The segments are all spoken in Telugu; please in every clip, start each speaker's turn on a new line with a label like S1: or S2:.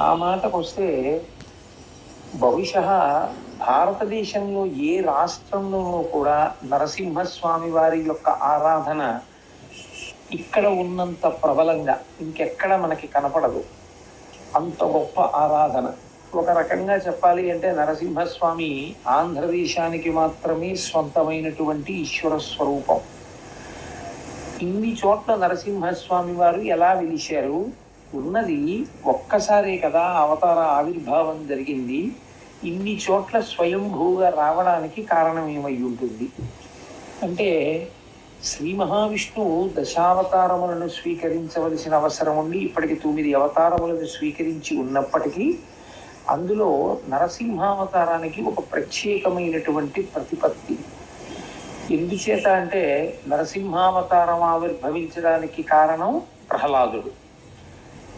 S1: ఆ మాటకొస్తే బహుశః భారతదేశంలో ఏ రాష్ట్రంలోనూ కూడా నరసింహస్వామి వారి యొక్క ఆరాధన ఇక్కడ ఉన్నంత ప్రబలంగా ఇంకెక్కడ మనకి కనపడదు. అంత గొప్ప ఆరాధన. ఒక రకంగా చెప్పాలి అంటే నరసింహస్వామి ఆంధ్రదేశానికి మాత్రమే స్వంతమైనటువంటి ఈశ్వర స్వరూపం. ఇన్ని చోట్ల నరసింహస్వామి వారు ఎలా వెలిశారు? ఉన్నది ఒక్కసారే కదా అవతార ఆవిర్భావం జరిగింది. ఇన్ని చోట్ల స్వయంభూగా రావడానికి కారణం ఏమై ఉంటుంది అంటే, శ్రీ మహావిష్ణువు దశావతారములను స్వీకరించవలసిన అవసరం ఉండి ఇప్పటికి 9 అవతారములను స్వీకరించి ఉన్నప్పటికీ అందులో నరసింహావతారానికి ఒక ప్రత్యేకమైనటువంటి ప్రతిపత్తి. ఎందుచేత అంటే నరసింహావతారం ఆవిర్భవించడానికి కారణం ప్రహ్లాదుడు.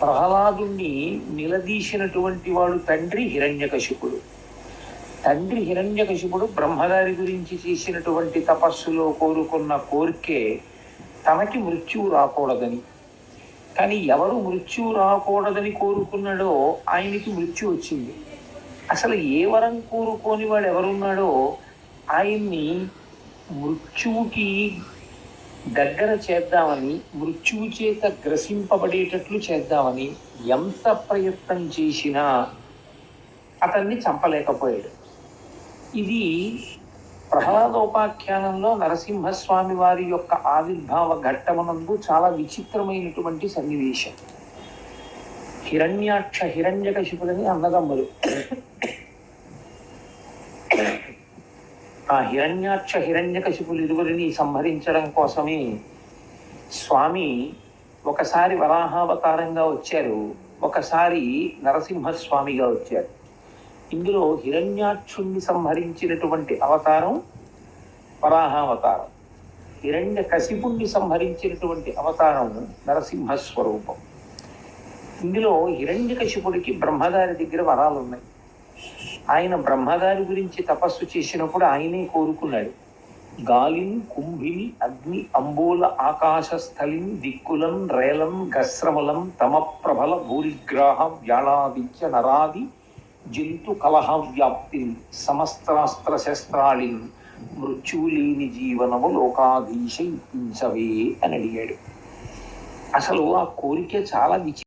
S1: ప్రహ్లాదుణ్ణి నిలదీసినటువంటి వాడు తండ్రి హిరణ్యకశిపుడు. తండ్రి హిరణ్యకశిపుడు బ్రహ్మగారి గురించి చేసినటువంటి తపస్సులో కోరుకున్న కోరికే తనకి మృత్యువు రాకూడదని. కానీ ఎవరు మృత్యువు రాకూడదని కోరుకున్నాడో ఆయనకి మృత్యు వచ్చింది. అసలు ఏ వరం కోరుకోని వాడు ఎవరున్నాడో ఆయన్ని మృత్యువుకి దగ్గర చేద్దామని, మృత్యువు చేత గ్రసింపబడేటట్లు చేద్దామని ఎంత ప్రయత్నం చేసినా అతన్ని చంపలేకపోయాడు. ఇది ప్రహ్లాదోపాఖ్యానంలో నరసింహస్వామి వారి యొక్క ఆవిర్భావ ఘట్టమునందు చాలా విచిత్రమైనటువంటి సన్నివేశం. హిరణ్యాక్ష హిరణ్యకశిపులని అన్నదమ్ములు. ఆ హిరణ్యాక్ష హిరణ్యకశిపులు ఇరువురిని సంహరించడం కోసమే స్వామి ఒకసారి వరాహావతారంగా వచ్చారు, ఒకసారి నరసింహస్వామిగా వచ్చారు. ఇందులో హిరణ్యాక్షుణ్ణి సంహరించినటువంటి అవతారం వరాహావతారం, హిరణ్యకశిపుణ్ణి సంహరించినటువంటి అవతారం నరసింహస్వరూపం. ఇందులో హిరణ్యకశిపుడికి బ్రహ్మగారి దగ్గర వరాలు ఉన్నాయి. ఆయన బ్రహ్మగారి గురించి తపస్సు చేసినప్పుడు ఆయనే కోరుకున్నాడు, గాలిని కుంభిని అగ్ని అంబూల ఆకాశస్థలిని దిక్కులం రేలం గస్రములం తమ ప్రబల భూరిగ్రాహ వ్యాళాదిత్య నరాది జంతు కలహ వ్యాప్తి సమస్త్రాస్త్ర శస్త్రాళిన్ మృత్యులేని జీవనము లోకాధీశ ఇప్పించవే అని అడిగాడు. అసలు ఆ కోరిక చాలా